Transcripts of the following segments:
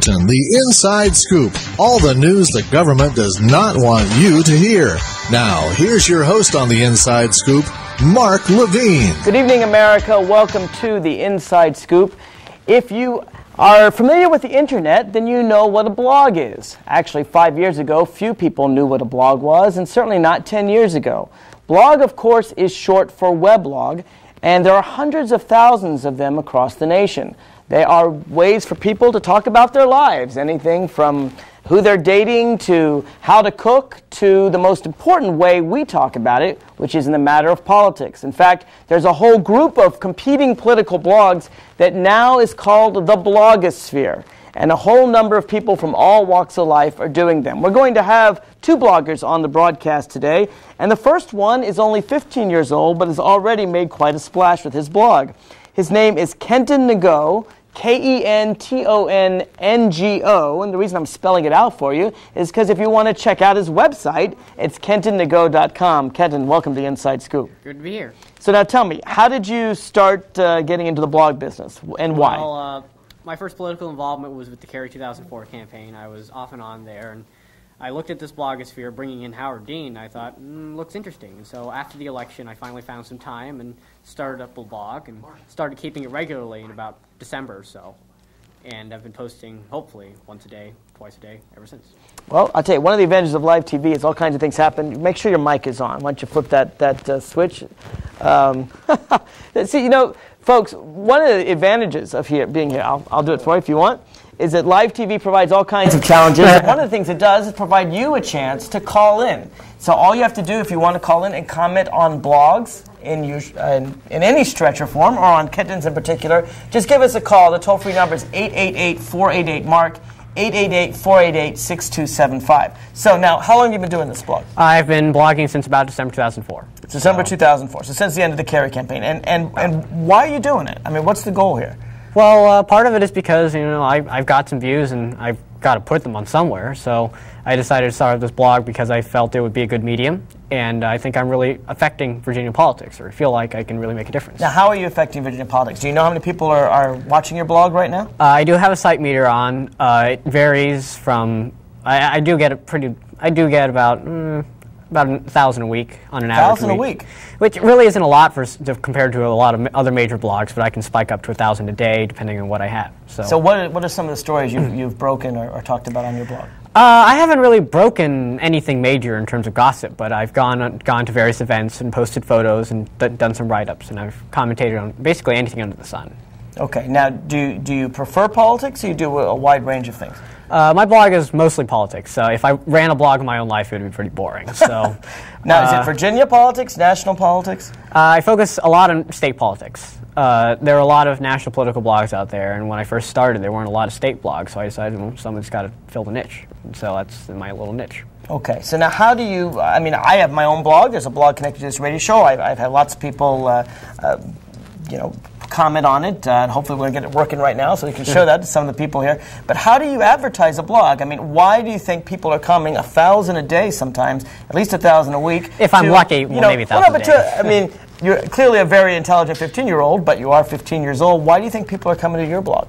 Washington, the Inside Scoop. All the news the government does not want you to hear. Now, here's your host on the Inside Scoop, Mark Levine. Good evening, America. Welcome to the Inside Scoop. If you are familiar with the internet, then you know what a blog is. Actually, 5 years ago, few people knew what a blog was, and certainly not 10 years ago. Blog, of course, is short for weblog, and there are hundreds of thousands of them across the nation. They are ways for people to talk about their lives, anything from who they're dating to how to cook to the most important way we talk about it, which is in the matter of politics. In fact, there's a whole group of competing political blogs that now is called the blogosphere, and a whole number of people from all walks of life are doing them. We're going to have two bloggers on the broadcast today, and the first one is only 15 years old but has already made quite a splash with his blog. His name is Kenton Ngo, KentonNgo, and the reason I'm spelling it out for you is because if you want to check out his website, it's KentonNgo.com. Kenton, welcome to the Inside Scoop. Good to be here. So now tell me, how did you start getting into the blog business, and why? Well, my first political involvement was with the Kerry 2004 campaign. I was off and on there, and I looked at this blogosphere, bringing in Howard Dean. I thought, looks interesting. And so after the election, I finally found some time and started up a blog and started keeping it regularly in about December or so. And I've been posting, hopefully, once a day, twice a day, ever since. Well, I'll tell you, one of the advantages of live TV is all kinds of things happen. Make sure your mic is on. Why don't you flip that switch? See, you know, folks, one of the advantages of being here, I'll do it for you if you want, is that live TV provides all kinds of challenges. One of the things it does is provide you a chance to call in. So all you have to do if you want to call in and comment on blogs in any stretch or form, or on Kenton's in particular, just give us a call. The toll-free number is 888-488-MARK, 888-488-6275. So now, how long have you been doing this blog? I've been blogging since about December 2004. December 2004, so since the end of the Kerry campaign. And why are you doing it? I mean, what's the goal here? Well, part of it is because, you know, I've got some views and I've got to put them on somewhere. So I decided to start this blog because I felt it would be a good medium, and I think I'm really affecting Virginia politics, or feel like I can really make a difference. Now, how are you affecting Virginia politics? Do you know how many people are watching your blog right now? I do have a site meter on. It varies from. I do get about 1,000 a week on an average 1,000 a week? Which really isn't a lot compared to a lot of other major blogs, but I can spike up to 1,000 a day depending on what I have. So what are some of the stories you've broken or talked about on your blog? I haven't really broken anything major in terms of gossip, but I've gone to various events and posted photos and done some write-ups, and I've commentated on basically anything under the sun. Okay. Now, do you prefer politics, or you do a wide range of things? My blog is mostly politics, so if I ran a blog of my own life, it would be pretty boring. So, now, is it Virginia politics, national politics? I focus a lot on state politics. There are a lot of national political blogs out there, and when I first started, there weren't a lot of state blogs, so I decided, well, someone's got to fill the niche. And so that's my little niche. Okay, so now how do you, I mean, I have my own blog. There's a blog connected to this radio show. I've had lots of people, comment on it, and hopefully we're going to get it working right now so we can show that to some of the people here. But how do you advertise a blog? I mean, why do you think people are coming 1,000 a day sometimes, at least 1,000 a week? If I'm lucky, maybe 1,000 a day. I mean, you're clearly a very intelligent 15-year-old, but you are 15 years old. Why do you think people are coming to your blog?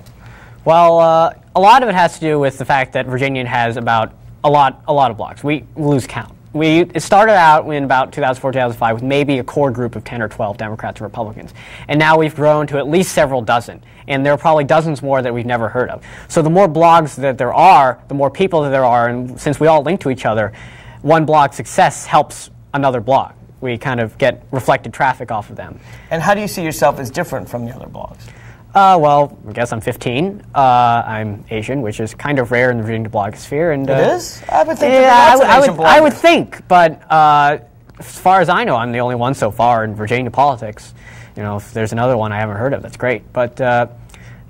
Well, a lot of it has to do with the fact that Virginia has about a lot of blogs. We lose count. It started out in about 2004, 2005 with maybe a core group of 10 or 12 Democrats and Republicans. And now we've grown to at least several dozen. And there are probably dozens more that we've never heard of. So the more blogs that there are, the more people that there are. And since we all link to each other, one blog's success helps another blog. We kind of get reflected traffic off of them. And how do you see yourself as different from the other blogs? Well, I guess I'm 15. I'm Asian, which is kind of rare in the Virginia blogosphere. And it is? I would think I would think, but as far as I know, I'm the only one so far in Virginia politics. You know, if there's another one I haven't heard of, that's great. But,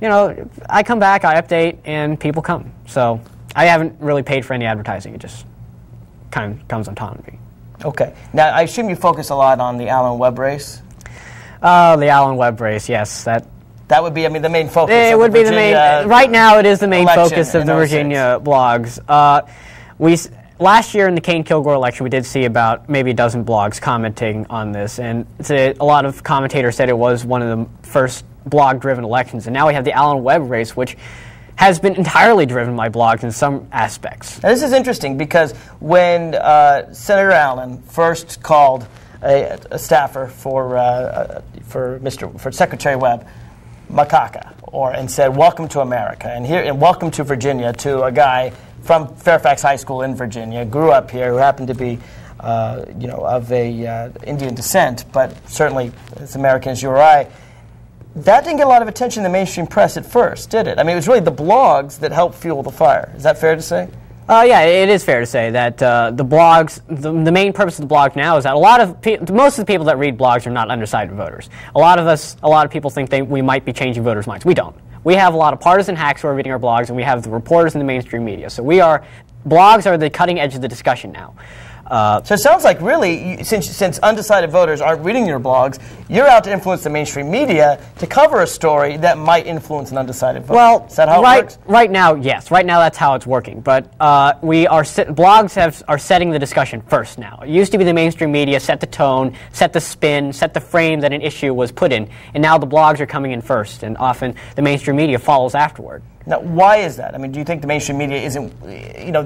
you know, I come back, I update, and people come. So I haven't really paid for any advertising. It just kind of comes autonomy. Okay. Now, I assume you focus a lot on the Allen Webb race? The Allen Webb race, yes. That would be, I mean, the main focus. It would be the main. Right now, it is the main focus of the 06. Virginia blogs. Last year in the Kane-Kilgore election, we did see about maybe a dozen blogs commenting on this, and a lot of commentators said it was one of the first blog-driven elections. And now we have the Allen Webb race, which has been entirely driven by blogs in some aspects. Now, this is interesting because when Senator Allen first called a staffer for Secretary Webb macaca, and said, "Welcome to America," and welcome to Virginia, to a guy from Fairfax High School in Virginia, grew up here, who happened to be, of a Indian descent, but certainly as American as you or I. That didn't get a lot of attention in the mainstream press at first, did it? I mean, it was really the blogs that helped fuel the fire. Is that fair to say? Yeah, it is fair to say that the blogs, the main purpose of the blog now is that most of the people that read blogs are not undecided voters. A lot of people think we might be changing voters' minds. We don't. We have a lot of partisan hacks who are reading our blogs, and we have the reporters in the mainstream media. So blogs are the cutting edge of the discussion now. So it sounds like really, since undecided voters aren't reading your blogs, you're out to influence the mainstream media to cover a story that might influence an undecided voter. Well, is that how it works? Right now, yes. Right now, that's how it's working. But blogs are setting the discussion first now. It used to be the mainstream media set the tone, set the spin, set the frame that an issue was put in, and now the blogs are coming in first, and often the mainstream media follows afterward. Now, why is that? I mean, do you think the mainstream media isn't,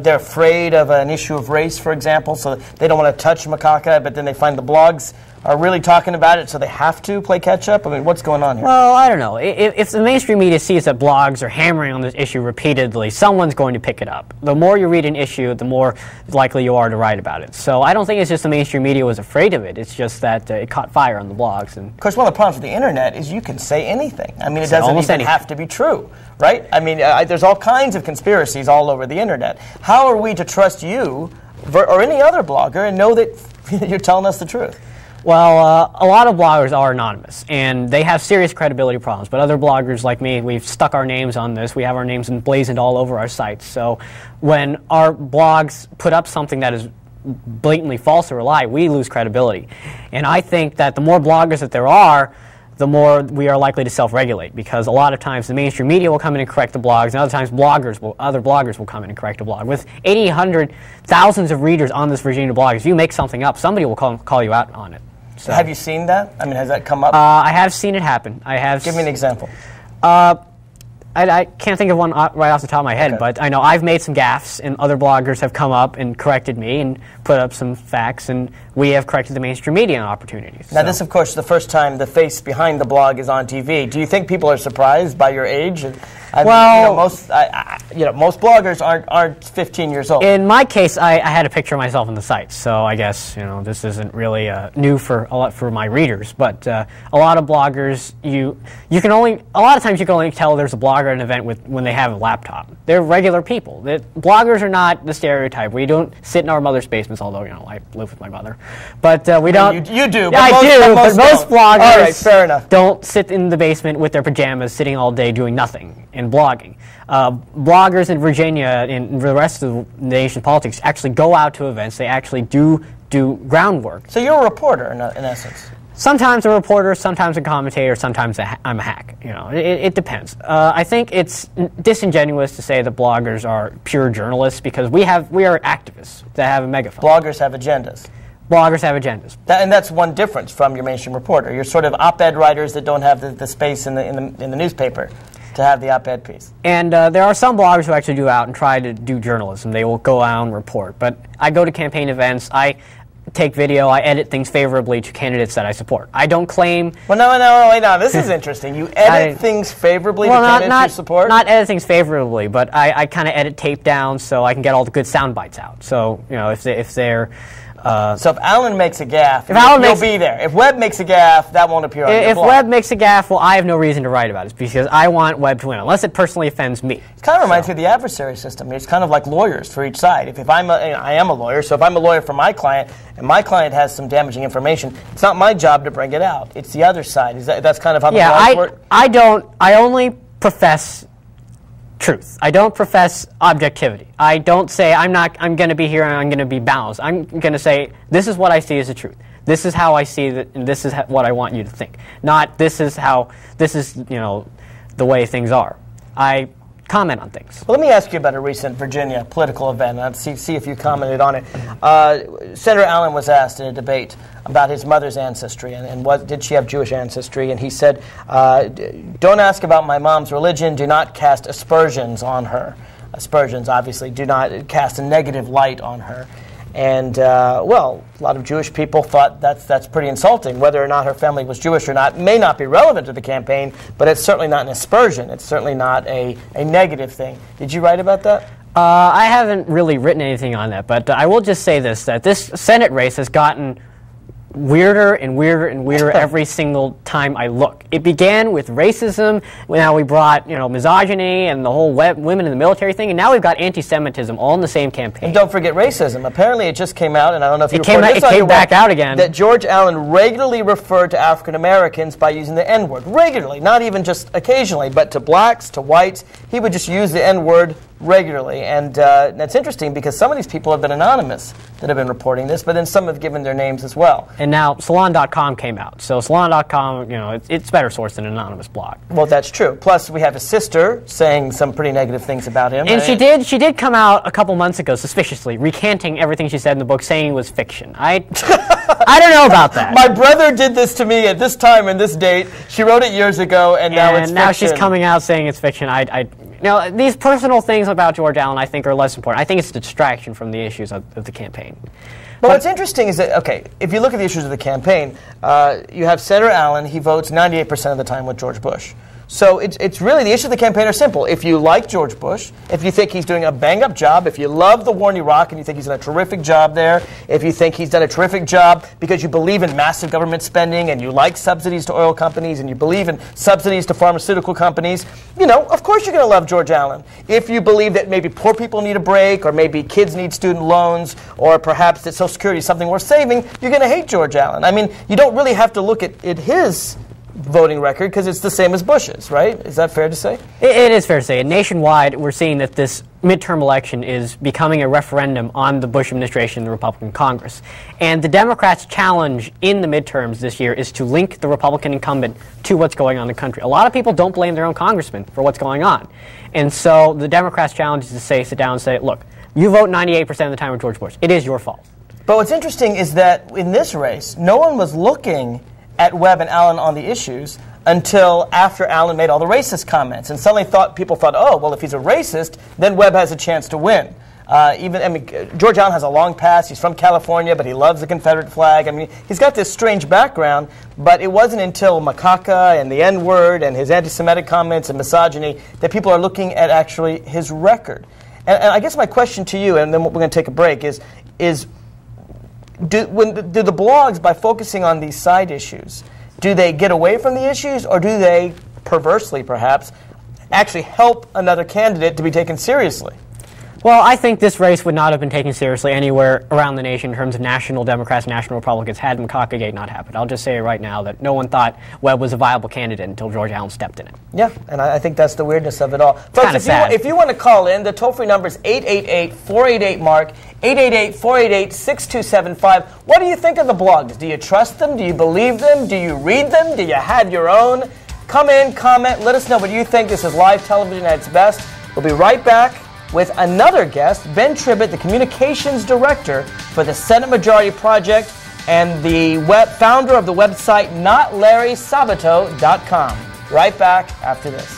they're afraid of an issue of race, for example, so they don't want to touch macaca, but then they find the blogs are really talking about it, so they have to play catch-up? I mean, what's going on here? Well, I don't know. If the mainstream media sees that blogs are hammering on this issue repeatedly, someone's going to pick it up. The more you read an issue, the more likely you are to write about it. So I don't think it's just the mainstream media was afraid of it. It's just that it caught fire on the blogs. And of course, one of the problems with the Internet is you can say anything. I mean, it doesn't even have to be true, right? I mean, there's all kinds of conspiracies all over the Internet. How are we to trust you or any other blogger and know that you're telling us the truth? Well, a lot of bloggers are anonymous, and they have serious credibility problems. But other bloggers like me, we've stuck our names on this. We have our names emblazoned all over our sites. So when our blogs put up something that is blatantly false or a lie, we lose credibility. And I think that the more bloggers that there are, the more we are likely to self-regulate, because a lot of times the mainstream media will come in and correct the blogs, and other times other bloggers will come in and correct a blog. With 80, 100, thousands of readers on this Virginia blog, if you make something up, somebody will call you out on it. So, have you seen that? I mean, has that come up? I have seen it happen. Give me an example. I can't think of one right off the top of my head, but I know I've made some gaffes, and other bloggers have come up and corrected me and put up some facts, and we have corrected the mainstream media on opportunities. Now, this, of course, is the first time the face behind the blog is on TV. Do you think people are surprised by your age? Most bloggers aren't 15 years old. In my case, I had a picture of myself on the site, so I guess this isn't really new for my readers. But a lot of bloggers, a lot of times you can only tell there's a blogger at an event when they have a laptop. They're regular people. Bloggers are not the stereotype. We don't sit in our mother's basements, although I live with my mother. But we don't. You do. Yeah, I do. But most bloggers all right, fair enough. Don't sit in the basement with their pajamas, sitting all day doing nothing and blogging. Bloggers in Virginia and the rest of the nation's politics actually go out to events. They actually do groundwork. So you're a reporter in essence. Sometimes a reporter, sometimes a commentator, sometimes I'm a hack. It depends. I think it's disingenuous to say that bloggers are pure journalists, because we are activists that have a megaphone. Bloggers have agendas. Bloggers have agendas. And that's one difference from your mainstream reporter. You're sort of op-ed writers that don't have the space in the newspaper to have the op-ed piece. And there are some bloggers who actually do out and try to do journalism. They will go out and report. But I go to campaign events. I take video. I edit things favorably to candidates that I support. I don't claim... Well, no. This is interesting. You edit things favorably to candidates you support? Not edit things favorably, but I kind of edit tape down so I can get all the good sound bites out. So, if they're... So if Alan makes a gaffe, you'll be there. If Webb makes a gaffe, that won't appear on your blog. If Webb makes a gaffe, well, I have no reason to write about it, because I want Webb to win, unless it personally offends me. It kind of reminds me of the adversary system. It's kind of like lawyers for each side. If I am a lawyer, so if I'm a lawyer for my client, and my client has some damaging information, it's not my job to bring it out. It's the other side. That's kind of how the laws work? I only profess truth. I don't profess objectivity. I don't say I'm going to be here and I'm going to be balanced. I'm going to say this is what I see as the truth. This is how I see it, and this is what I want you to think. Not this is the way things are. I comment on things. Well, let me ask you about a recent Virginia political event. Let's see if you commented on it. Senator Allen was asked in a debate about his mother's ancestry and what did she have Jewish ancestry, and he said, "Don't ask about my mom's religion. Do not cast aspersions on her." Aspersions, obviously, do not cast a negative light on her. And, well, a lot of Jewish people thought that's pretty insulting. Whether or not her family was Jewish or not may not be relevant to the campaign, but it's certainly not an aspersion. It's certainly not a negative thing. Did you write about that? I haven't really written anything on that, but I will just say this, that this Senate race has gotten weirder and weirder and weirder every single time I look. It began with racism, now we brought, misogyny and the whole women in the military thing, and now we've got anti-Semitism all in the same campaign. And don't forget racism. Apparently it just came out, and I don't know if you reported this, it came back out again, that George Allen regularly referred to African Americans by using the N-word. Regularly, not even just occasionally, but to blacks, to whites. He would just use the N-word regularly, and that's interesting because some of these people have been anonymous that have been reporting this, but then some have given their names as well. And now Salon.com came out, so Salon.com, it's a better source than an anonymous blog. Well, that's true. Plus, we have his sister saying some pretty negative things about him. And she did come out a couple months ago, suspiciously, recanting everything she said in the book, saying it was fiction. I don't know about that. My brother did this to me at this time and this date. She wrote it years ago, and now it's fiction. And now she's coming out saying it's fiction. These personal things about George Allen, I think, are less important. I think it's a distraction from the issues of the campaign. But what's interesting is that, okay, if you look at the issues of the campaign, you have Senator Allen. He votes 98% of the time with George Bush. So it's really, the issues of the campaign are simple. If you like George Bush, if you think he's doing a bang-up job, if you love the war in Iraq and you think he's done a terrific job there, if you think he's done a terrific job because you believe in massive government spending and you like subsidies to oil companies and you believe in subsidies to pharmaceutical companies, of course you're going to love George Allen. If you believe that maybe poor people need a break or maybe kids need student loans or perhaps that Social Security is something worth saving, you're going to hate George Allen. I mean, you don't really have to look at his voting record because it's the same as Bush's, right? Is that fair to say? It is fair to say. And nationwide, we're seeing that this midterm election is becoming a referendum on the Bush administration and the Republican Congress. And the Democrats' challenge in the midterms this year is to link the Republican incumbent to what's going on in the country. A lot of people don't blame their own congressman for what's going on. And so the Democrats' challenge is to sit down and say, look, you vote 98% of the time with George Bush. It is your fault. But what's interesting is that in this race, no one was looking at Webb and Allen on the issues until after Allen made all the racist comments. And suddenly people thought, oh, well, if he's a racist, then Webb has a chance to win. George Allen has a long past. He's from California, but he loves the Confederate flag. I mean, he's got this strange background, but it wasn't until macaca and the N-word and his anti-Semitic comments and misogyny that people are looking at actually his record. And I guess my question to you, and then we're going to take a break, is do the blogs, by focusing on these side issues, do they get away from the issues, or do they, perversely perhaps, actually help another candidate to be taken seriously? Well, I think this race would not have been taken seriously anywhere around the nation in terms of national Democrats, national Republicans, had Macaca-gate not happened. I'll just say it right now that no one thought Webb was a viable candidate until George Allen stepped in it. Yeah, and I think that's the weirdness of it all. Folks, if you want to call in, the toll-free number is 888-488-MARK, 888-488-6275. What do you think of the blogs? Do you trust them? Do you believe them? Do you read them? Do you have your own? Come in, comment, let us know what you think. This is live television at its best. We'll be right back with another guest, Ben Tribbett, the communications director for the Senate Majority Project and the founder of the website NotLarrySabato.com. Right back after this.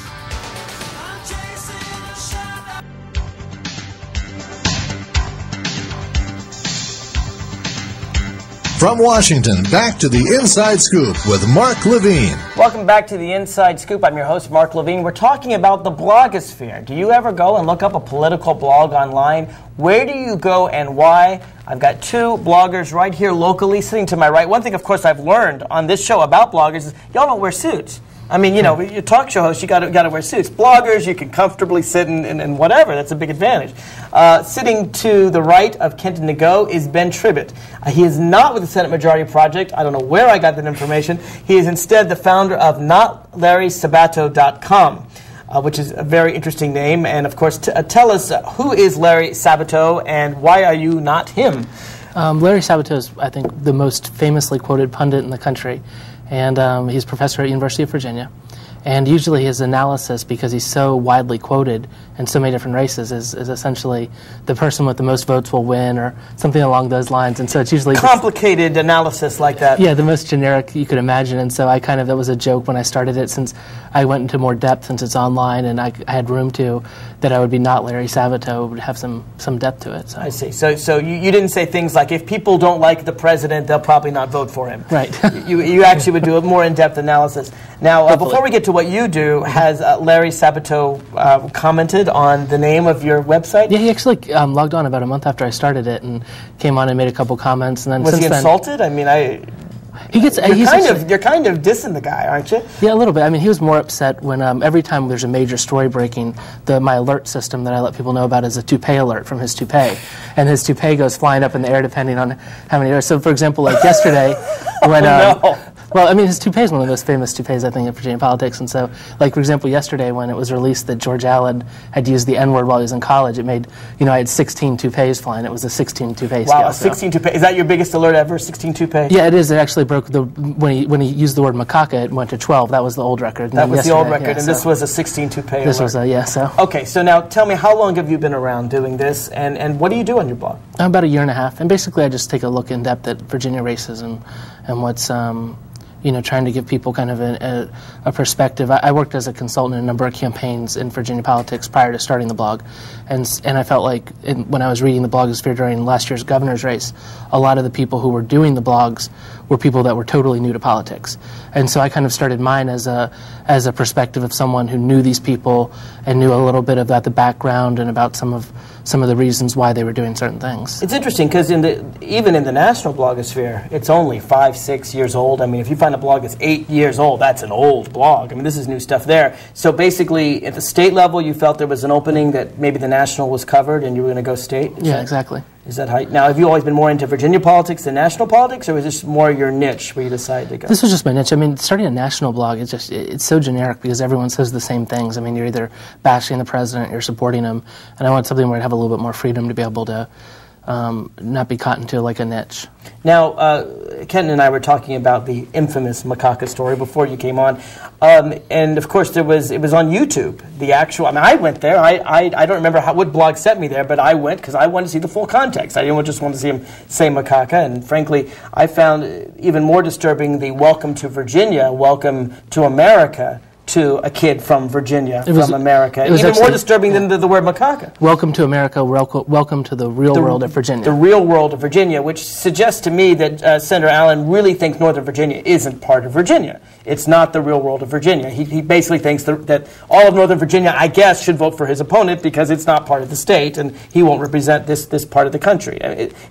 From Washington, back to the Inside Scoop with Mark Levine. Welcome back to the Inside Scoop. I'm your host, Mark Levine. We're talking about the blogosphere. Do you ever go and look up a political blog online? Where do you go and why? I've got two bloggers right here locally sitting to my right. One thing, of course, I've learned on this show about bloggers is y'all don't wear suits. I mean, you're talk show hosts, you got to wear suits. Bloggers, you can comfortably sit in whatever. That's a big advantage. Sitting to the right of Kenton Nago is Ben Tribbett. He is not with the Senate Majority Project. I don't know where I got that information. He is instead the founder of NotLarrySabato.com, which is a very interesting name. And, of course, tell us, who is Larry Sabato and why are you not him? Larry Sabato is, I think, the most famously quoted pundit in the country. And he's a professor at University of Virginia. And usually his analysis, because he's so widely quoted in so many different races, is essentially the person with the most votes will win, or something along those lines. And so it's usually complicated analysis like that. Yeah, the most generic you could imagine. And so that was a joke when I started it, since I went into more depth, since it's online and I had room to, that I would be not Larry Sabato, would have some depth to it. So. I see. So you didn't say things like, if people don't like the president, they'll probably not vote for him. Right. You actually would do a more in-depth analysis. Now, before we get to what you do, has Larry Sabato commented on the name of your website? Yeah, he actually logged on about a month after I started it and came on and made a couple comments. And then was he insulted? I mean, you're kind of dissing the guy, aren't you? Yeah, a little bit. I mean, he was more upset when every time there's a major story breaking, my alert system that I let people know about is a toupee alert from his toupee, and his toupee goes flying up in the air depending on how many hours. So, for example, like yesterday, when well, I mean, his toupee is one of the most famous toupees, I think, in Virginia politics. And so, like, for example, yesterday when it was released that George Allen had used the N-word while he was in college, it made, I had 16 toupees flying. It was a 16 toupee scale. Wow, a 16 toupee. Is that your biggest alert ever, 16 toupee? Yeah, it is. It actually broke when he used the word macaca, it went to 12. That was the old record. That was the old record, and this was a 16 toupee This alert. was so. Okay, so now tell me, how long have you been around doing this, and what do you do on your blog? About a year and a half. And basically I just take a look in depth at Virginia races and what's... trying to give people kind of a perspective. I worked as a consultant in a number of campaigns in Virginia politics prior to starting the blog, and I felt like when I was reading the blogosphere during last year's governor's race, a lot of the people who were doing the blogs were people that were totally new to politics. And so I kind of started mine as a perspective of someone who knew these people and knew a little bit about the background and about some of the reasons why they were doing certain things. It's interesting because even in the national blogosphere, it's only 5-6 years old. I mean, if you find a blog that's 8 years old, that's an old blog. I mean, this is new stuff there. So basically, at the state level, you felt there was an opening that maybe the national was covered and you were going to go state? Exactly. Is that how? Now, have you always been more into Virginia politics than national politics, or was this more your niche where you decided to go? This was just my niche. I mean, starting a national blog, it's so generic because everyone says the same things. I mean, you're either bashing the president, you're supporting him, and I want something where I'd have a little bit more freedom to be able to not be caught into like a niche. Now, Kenton and I were talking about the infamous macaca story before you came on, and of course it was on YouTube. The actual, I mean, I went there. I don't remember what blog sent me there, but I went because I wanted to see the full context. I didn't just want to see him say macaca, and frankly, I found even more disturbing the "Welcome to Virginia, Welcome to America" to a kid from Virginia, from America. Even more disturbing than the word macaca. Welcome to America, welcome to the real world of Virginia. The real world of Virginia, which suggests to me that Senator Allen really thinks Northern Virginia isn't part of Virginia. It's not the real world of Virginia. He basically thinks that all of Northern Virginia, I guess, should vote for his opponent because it's not part of the state and he won't represent this part of the country.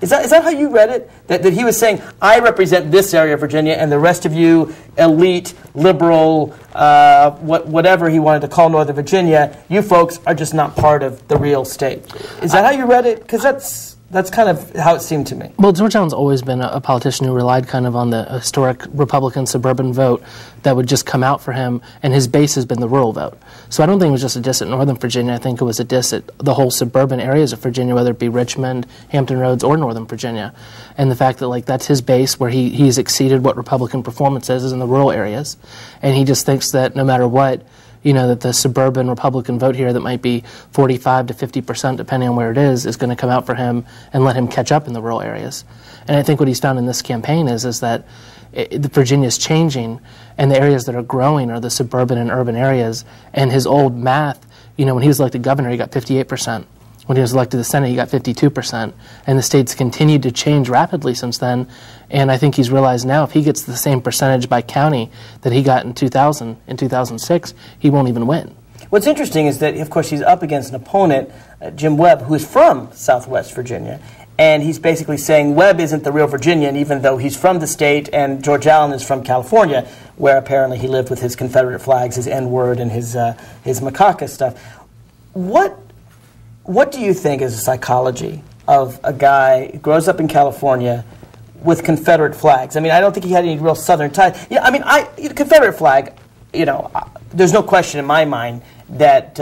Is that how you read it? That he was saying, I represent this area of Virginia and the rest of you, elite, liberal, whatever he wanted to call Northern Virginia, you folks are just not part of the real state. Is that how you read it? Because that's kind of how it seemed to me. Well, George Allen's always been a politician who relied kind of on the historic Republican suburban vote that would just come out for him, and his base has been the rural vote. So I don't think it was just a diss at Northern Virginia. I think it was a diss at the whole suburban areas of Virginia, whether it be Richmond, Hampton Roads, or Northern Virginia. And the fact that that's his base where he's exceeded what Republican performance is in the rural areas. And he just thinks that no matter what, that the suburban Republican vote here that might be 45 to 50%, depending on where it is going to come out for him and let him catch up in the rural areas. And I think what he's found in this campaign is that Virginia's changing, and the areas that are growing are the suburban and urban areas. And his old math, when he was elected governor, he got 58%. When he was elected to the Senate, he got 52%. And the state's continued to change rapidly since then. And I think he's realized now if he gets the same percentage by county that he got in 2006, he won't even win. What's interesting is that, of course, he's up against an opponent, Jim Webb, who is from Southwest Virginia. And he's basically saying Webb isn't the real Virginian, even though he's from the state, and George Allen is from California, where apparently he lived with his Confederate flags, his N-word, and his macaca stuff. What do you think is the psychology of a guy who grows up in California with Confederate flags? I mean, I don't think he had any real Southern ties. Yeah, I mean, Confederate flag, there's no question in my mind that,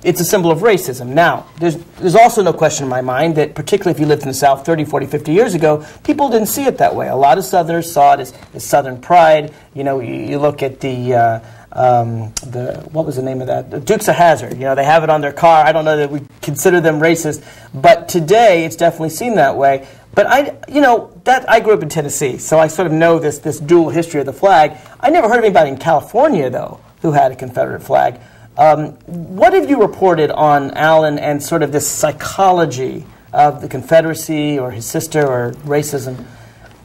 it's a symbol of racism. Now, there's also no question in my mind that, particularly if you lived in the South 30, 40, 50 years ago, people didn't see it that way. A lot of Southerners saw it as Southern pride. You look at the what was the name of that? The Dukes of Hazzard. You know, they have it on their car. I don't know that we consider them racist, but today it's definitely seen that way. But I grew up in Tennessee, so I sort of know this dual history of the flag. I never heard of anybody in California, though, who had a Confederate flag. What have you reported on Allen and sort of this psychology of the Confederacy or his sister or racism?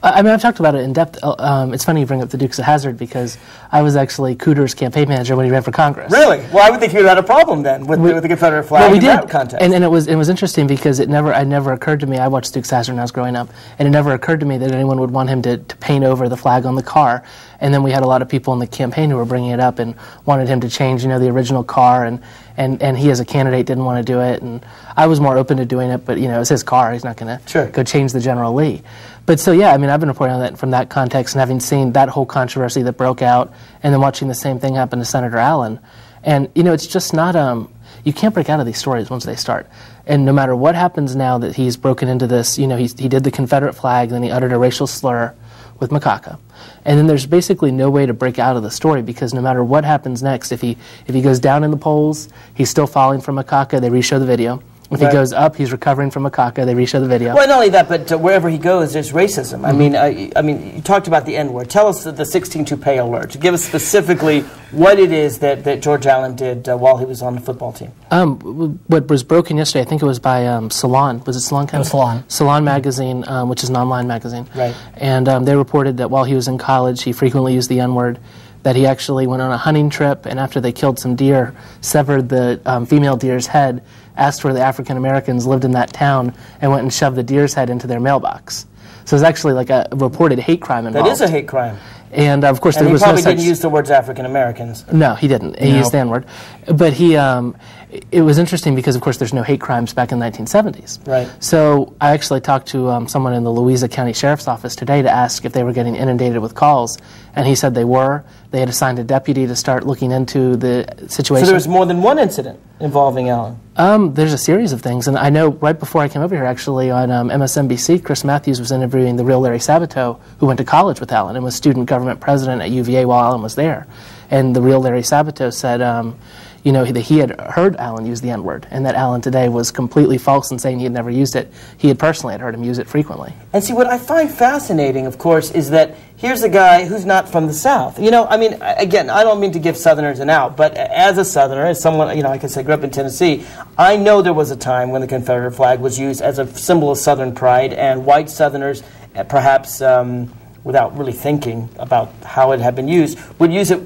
I mean, I've talked about it in depth. It's funny you bring up the Dukes of Hazzard because I was actually Cooter's campaign manager when he ran for Congress. Really? Well, I would think you had a problem then with the Confederate flag in that context. And it was interesting because it never occurred to me. I watched Dukes of Hazzard when I was growing up, and it never occurred to me that anyone would want him to paint over the flag on the car. And then we had a lot of people in the campaign who were bringing it up and wanted him to change, the original car, and he as a candidate didn't want to do it. And I was more open to doing it, but it's his car. He's not going to go change the General Lee. But so yeah, I mean, I've been reporting on that from that context and having seen that whole controversy that broke out, and then watching the same thing happen to Senator Allen. And it's just not you can't break out of these stories once they start. And no matter what happens now that he's broken into this, he did the Confederate flag, then he uttered a racial slur with macaca. And then there's basically no way to break out of the story because no matter what happens next, if he goes down in the polls, he's still falling from macaca, they re-show the video. If he goes up, he's recovering from macaca, they re-show the video. Well, not only that, but wherever he goes, there's racism. Mm-hmm. I mean, you talked about the N-word. Tell us the 16 toupee alert. Give us specifically what it is that George Allen did while he was on the football team. What was broken yesterday, I think it was by Salon. Was it Salon? It was Salon. Salon magazine, which is an online magazine. Right. And they reported that while he was in college, he frequently used the N-word, that he actually went on a hunting trip, and after they killed some deer, severed the female deer's head, asked where the African Americans lived in that town, and went and shoved the deer's head into their mailbox. So it's actually like a reported hate crime involved. That is a hate crime. And of course, and there was he probably didn't use the words African Americans. No, he didn't. He used the N-word. But it was interesting because, of course, there's no hate crimes back in the 1970s. Right. So I actually talked to someone in the Louisa County Sheriff's Office today to ask if they were getting inundated with calls, and he said they were. They had assigned a deputy to start looking into the situation. So there was more than one incident involving Allen? There's a series of things, and I know right before I came over here, actually, on MSNBC, Chris Matthews was interviewing the real Larry Sabato, who went to college with Allen and was student government president at UVA while Allen was there. And the real Larry Sabato said, that he had heard Allen use the N-word, and that Allen today was completely false in saying he had never used it. He had personally heard him use it frequently. And see, what I find fascinating, of course, is that here's a guy who's not from the South. Again, I don't mean to give Southerners an out, but as a Southerner, as someone, like I said, grew up in Tennessee, I know there was a time when the Confederate flag was used as a symbol of Southern pride, and white Southerners, perhaps without really thinking about how it had been used, would use it,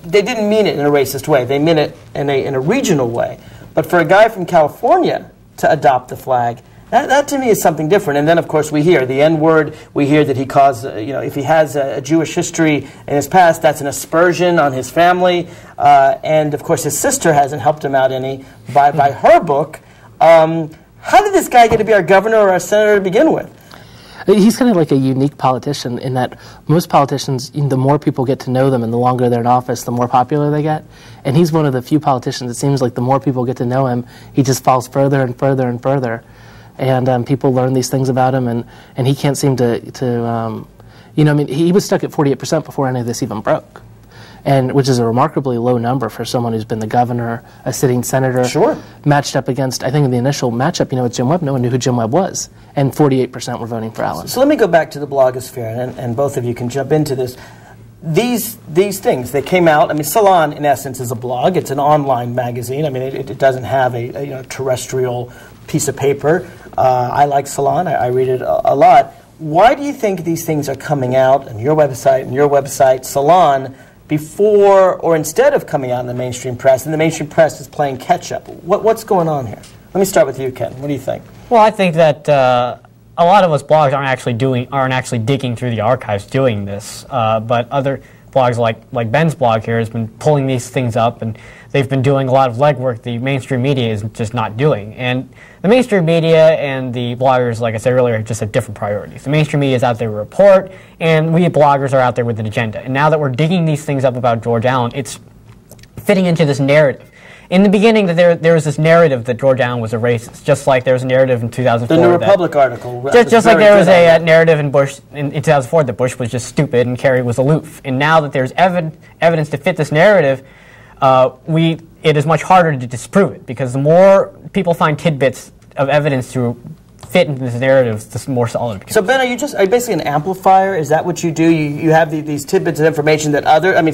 they didn't mean it in a racist way. They meant it in a regional way. But for a guy from California to adopt the flag, that to me is something different. And then, of course, we hear the N-word. We hear that he caused, if he has a Jewish history in his past, that's an aspersion on his family. And, of course, his sister hasn't helped him out any by her book. How did this guy get to be our governor or our senator to begin with? He's kind of like a unique politician in that most politicians, the more people get to know them and the longer they're in office, the more popular they get. And he's one of the few politicians, it seems like the more people get to know him, he just falls further and further and further. And people learn these things about him, and he can't seem to he was stuck at 48% before any of this even broke. And which is a remarkably low number for someone who's been the governor, a sitting senator, matched up against, I think in the initial matchup, with Jim Webb, no one knew who Jim Webb was, and 48% were voting for Allen. So let me go back to the blogosphere, and both of you can jump into this. These things, they came out, Salon, in essence, is a blog. It's an online magazine. It doesn't have a terrestrial piece of paper. I like Salon. I read it a lot. Why do you think these things are coming out on your website, Salon, before or instead of coming out in the mainstream press, and the mainstream press is playing catch-up? What's going on here? Let me start with you, Ken. What do you think? Well, I think that a lot of us blogs aren't actually digging through the archives doing this, but other blogs like Ben's blog here has been pulling these things up, and they've been doing a lot of legwork the mainstream media is just not doing. And the mainstream media and the bloggers, like I said earlier, just have different priorities. The mainstream media is out there to report, and we bloggers are out there with an agenda. And now that we're digging these things up about George Allen, it's fitting into this narrative. in the beginning that there was this narrative that George Allen was a racist, just like there was a narrative in 2004. The New Republic article. Just like there was a narrative in Bush in 2004 that Bush was just stupid and Kerry was aloof. And now that there's evidence to fit this narrative, it is much harder to disprove it, because the more people find tidbits of evidence to fit into this narrative, the more solid it becomes. So Ben, are you basically an amplifier? Is that what you do? You have these tidbits of information that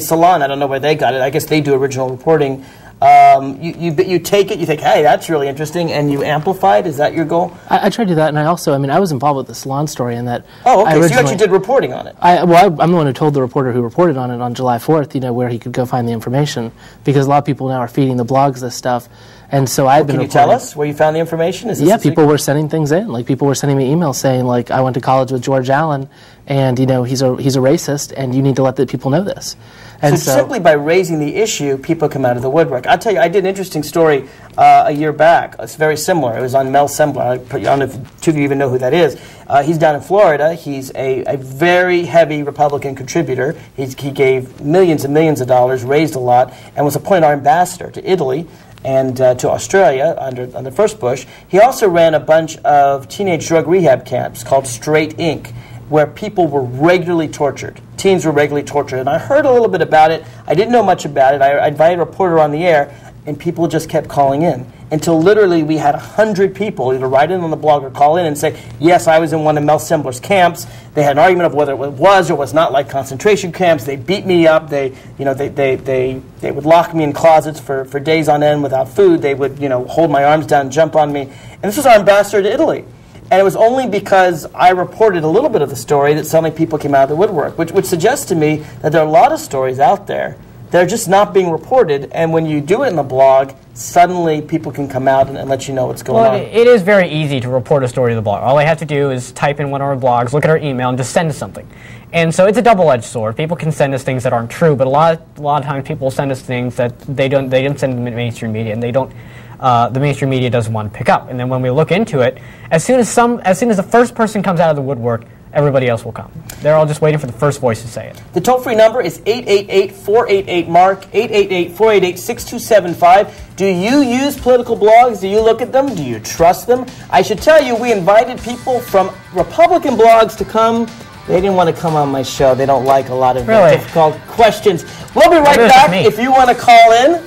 Salon, I don't know where they got it. I guess they do original reporting. You take it, you think, hey, that's really interesting, and you amplify it? Is that your goal? I try to do that, and I was involved with the Salon story in that. Oh, okay, so you actually did reporting on it. I'm the one who told the reporter who reported on it on July 4th, where he could go find the information, because a lot of people now are feeding the blogs this stuff. And so I've been. Can you tell us where you found the information? Yeah, people were sending things in. Like, people were sending me emails saying, like, I went to college with George Allen, and he's a racist, and you need to let the people know this. And so simply by raising the issue, people come out of the woodwork. I'll tell you, I did an interesting story a year back. It's very similar. It was on Mel Sembler. I don't know if two of you even know who that is. He's down in Florida. He's a very heavy Republican contributor. He gave millions and millions of dollars, raised a lot, and was appointed our ambassador to Italy and to Australia under first Bush. He also ran a bunch of teenage drug rehab camps called Straight Inc., where people were regularly tortured. Teens were regularly tortured. And I heard a little bit about it. I didn't know much about it. I invited a reporter on the air, and people just kept calling in, until literally we had 100 people either write in on the blog or call in and say, yes, I was in one of Mel Sembler's camps. They had an argument of whether it was or was not like concentration camps. They beat me up. They would lock me in closets for days on end without food. They would hold my arms down and jump on me. And this was our ambassador to Italy. And it was only because I reported a little bit of the story that suddenly people came out of the woodwork, which suggests to me that there are a lot of stories out there that are just not being reported, and when you do it in the blog, suddenly people can come out and let you know what's going on. It is very easy to report a story to the blog. All I have to do is type in one of our blogs, look at our email, and just send us something. And so it's a double-edged sword. People can send us things that aren't true, but a lot of times people send us things that they don't send to the mainstream media, and they don't. The mainstream media doesn't want to pick up. And then when we look into it, as soon as the first person comes out of the woodwork, everybody else will come. They're all just waiting for the first voice to say it. The toll-free number is 888-488-MARK, 888-488-6275. Do you use political blogs? Do you look at them? Do you trust them? I should tell you, we invited people from Republican blogs to come. They didn't want to come on my show. They don't like a lot of difficult questions. We'll be right back if you want to call in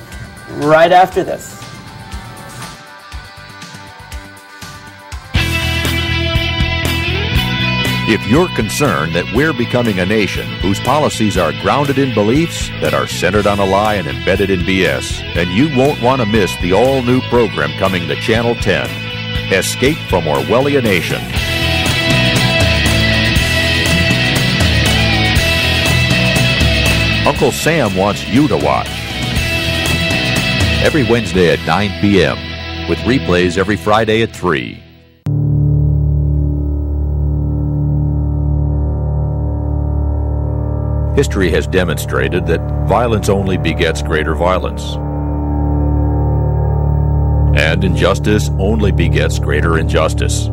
right after this. If you're concerned that we're becoming a nation whose policies are grounded in beliefs that are centered on a lie and embedded in BS, then you won't want to miss the all-new program coming to Channel 10, Escape from Orwellia Nation. Uncle Sam wants you to watch. Every Wednesday at 9 p.m., with replays every Friday at 3. History has demonstrated that violence only begets greater violence. And injustice only begets greater injustice.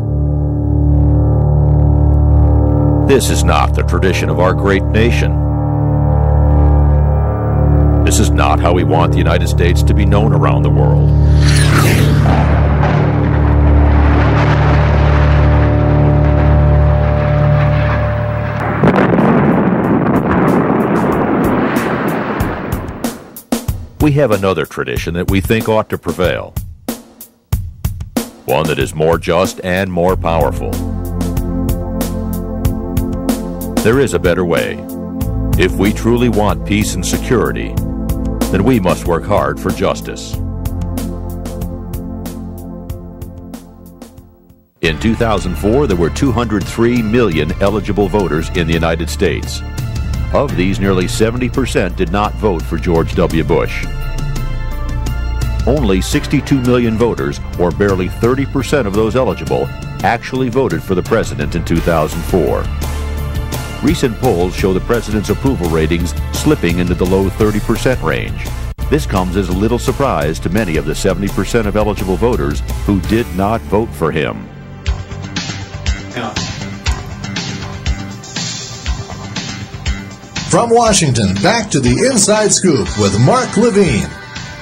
This is not the tradition of our great nation. This is not how we want the United States to be known around the world. We have another tradition that we think ought to prevail. One that is more just and more powerful. There is a better way. If we truly want peace and security, then we must work hard for justice. In 2004, there were 203 million eligible voters in the United States. Of these, nearly 70% did not vote for George W. Bush. Only 62 million voters, or barely 30% of those eligible, actually voted for the president in 2004. Recent polls show the president's approval ratings slipping into the low 30% range. This comes as a little surprise to many of the 70% of eligible voters who did not vote for him. From Washington, back to the Inside Scoop with Mark Levine.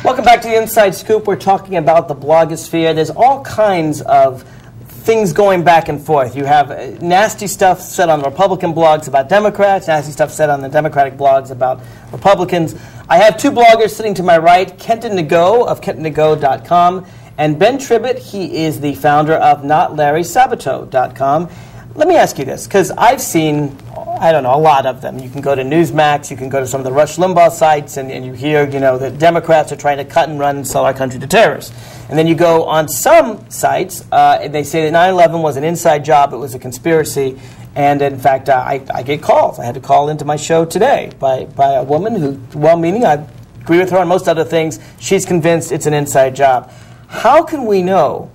Welcome back to the Inside Scoop. We're talking about the blogosphere. There's all kinds of things going back and forth. You have nasty stuff said on the Republican blogs about Democrats, nasty stuff said on the Democratic blogs about Republicans. I have two bloggers sitting to my right, Kenton Nago of KentonNago.com, and Ben Tribbett. He is the founder of NotLarrySabato.com. Let me ask you this, because I've seen, I don't know, a lot of them. You can go to Newsmax, you can go to some of the Rush Limbaugh sites, and you hear, that Democrats are trying to cut and run and sell our country to terrorists. And then you go on some sites, and they say that 9/11 was an inside job, it was a conspiracy, and in fact, I get calls. I had to call into my show today by a woman who, well-meaning, I agree with her on most other things, she's convinced it's an inside job. How can we know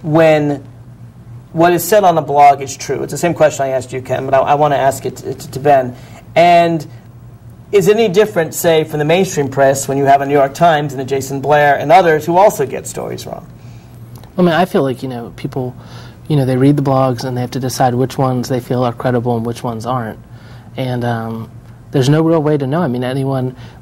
when what is said on a blog is true? It's the same question I asked you, Ken, but I want to ask it to Ben. And is it any different, say, from the mainstream press when you have a New York Times and a Jason Blair and others who also get stories wrong? I mean, I feel like, people, they read the blogs and they have to decide which ones they feel are credible and which ones aren't. And there's no real way to know. I mean,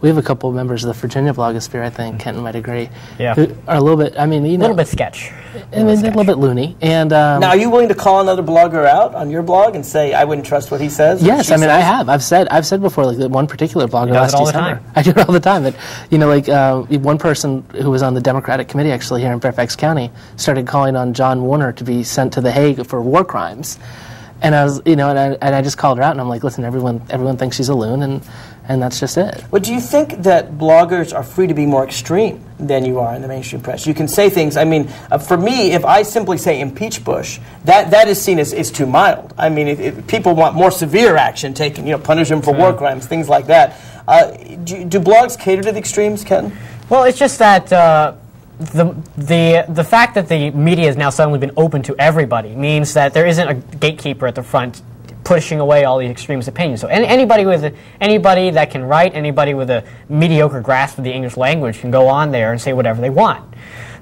we have a couple of members of the Virginia blogosphere, I think, Kenton might agree, yeah, who are a little bit, a little bit sketch. A little bit loony. And now, are you willing to call another blogger out on your blog and say, I wouldn't trust what he says? Yes, I have. I've said before, like that one particular blogger last December. I do it all the time. That, one person who was on the Democratic committee actually here in Fairfax County started calling on John Warner to be sent to The Hague for war crimes. And I was, and I just called her out, and I'm like, listen, everyone thinks she's a loon, and that's just it. But do you think that bloggers are free to be more extreme than you are in the mainstream press? You can say things. I mean, for me, if I simply say impeach Bush, that is seen as too mild. I mean, people want more severe action taken, punish him for war crimes, things like that. Do blogs cater to the extremes, Ken? Well, it's just that. The fact that the media has now suddenly been open to everybody means that there isn't a gatekeeper at the front pushing away all these extremist opinions. So anybody that can write, anybody with a mediocre grasp of the English language can go on there and say whatever they want.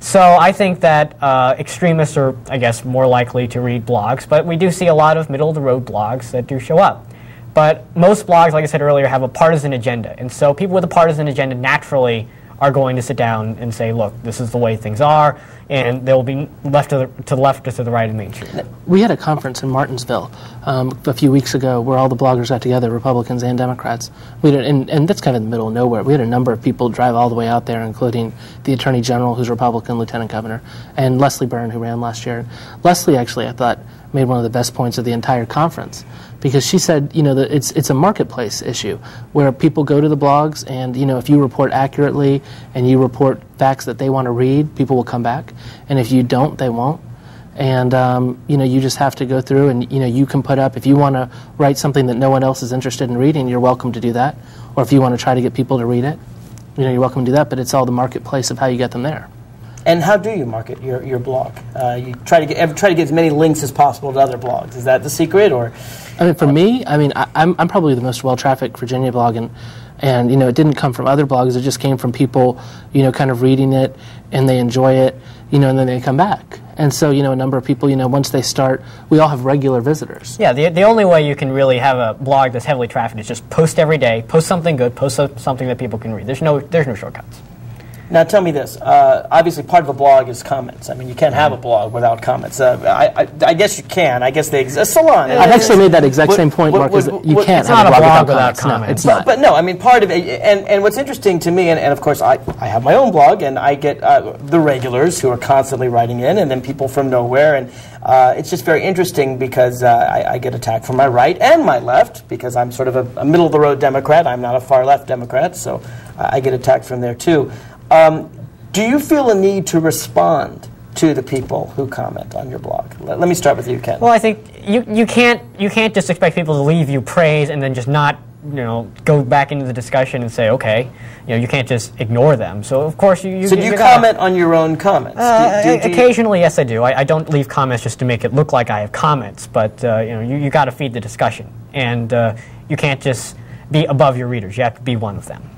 So I think that extremists are, I guess, more likely to read blogs, but we do see a lot of middle-of-the-road blogs that do show up. But most blogs, like I said earlier, have a partisan agenda, and so people with a partisan agenda naturally are going to sit down and say, look, this is the way things are, and they'll be left to the left or to the right of the mainstream. We had a conference in Martinsville a few weeks ago where all the bloggers got together, Republicans and Democrats. And that's kind of in the middle of nowhere. We had a number of people drive all the way out there, including the Attorney General, who's Republican, Lieutenant Governor, and Leslie Byrne, who ran last year. Leslie, actually, I thought, made one of the best points of the entire conference, because she said, that it's a marketplace issue where people go to the blogs, and if you report accurately and you report facts that they want to read, people will come back, and if you don't, they won't. And you just have to go through, and you can put up, if you want to write something that no one else is interested in reading, you're welcome to do that, or if you want to try to get people to read it, you're welcome to do that. But it's all the marketplace of how you get them there. And how do you market your blog? You try to get as many links as possible to other blogs. Is that the secret, or? I mean, for me, I'm probably the most well-trafficked Virginia blog, and it didn't come from other blogs. It just came from people, kind of reading it, and they enjoy it, and then they come back. And so, a number of people, once they start, we all have regular visitors. Yeah, the only way you can really have a blog that's heavily trafficked is just post every day, post something good, post something that people can read. There's no shortcuts. Now, tell me this. Obviously, part of a blog is comments. I mean, you can't have a blog without comments. I guess you can. I guess they exist. Salon. I've actually made that exact same point, Mark, is that you can't have a blog without comments. No, it's not. But no, I mean, part of it, and what's interesting to me, and of course, I have my own blog, and I get the regulars who are constantly writing in, and then people from nowhere, and it's just very interesting because I get attacked from my right and my left, because I'm sort of a middle-of-the-road Democrat. I'm not a far-left Democrat, so I get attacked from there, too. Do you feel a need to respond to the people who comment on your blog? Let me start with you, Ken. Well, I think you can't just expect people to leave you praise and then just not go back into the discussion and say, okay, you can't just ignore them. So of course you. So do you comment on your own comments? Occasionally, yes, I do. I don't leave comments just to make it look like I have comments, but you got to feed the discussion, and you can't just be above your readers. You have to be one of them.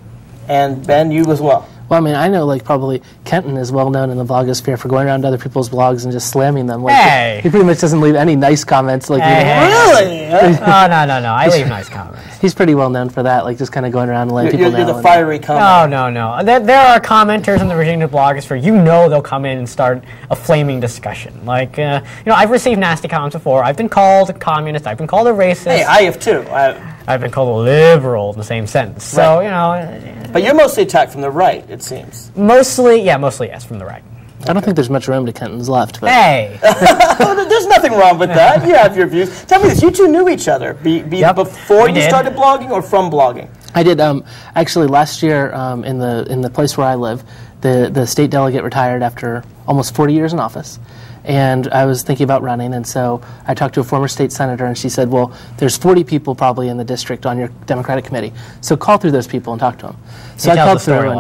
And Ben, you as well. Well, I mean, I know, like, probably Kenton is well known in the blogosphere for going around to other people's blogs and just slamming them. Like, hey! He pretty much doesn't leave any nice comments. Like, Really? Oh, no. I leave nice comments. He's pretty well known for that, like, just kind of going around and letting people know. You're the fiery commenter. No. There are commenters in the Virginia blogosphere. You know they'll come in and start a flaming discussion. Like, I've received nasty comments before. I've been called a communist. I've been called a racist. Hey, I have too. I've been called a liberal in the same sentence. So, But you're mostly attacked from the right, it seems. Mostly yes, from the right. I don't think there's much room to Kenton's left. But. Hey! There's nothing wrong with that. You have your views. Tell me this, you two knew each other before you started blogging or from blogging? I did. Actually, last year in the place where I live, the state delegate retired after almost 40 years in office. And I was thinking about running, and so I talked to a former state senator, and she said, well, there's 40 people probably in the district on your Democratic committee, so call through those people and talk to them. So I called through,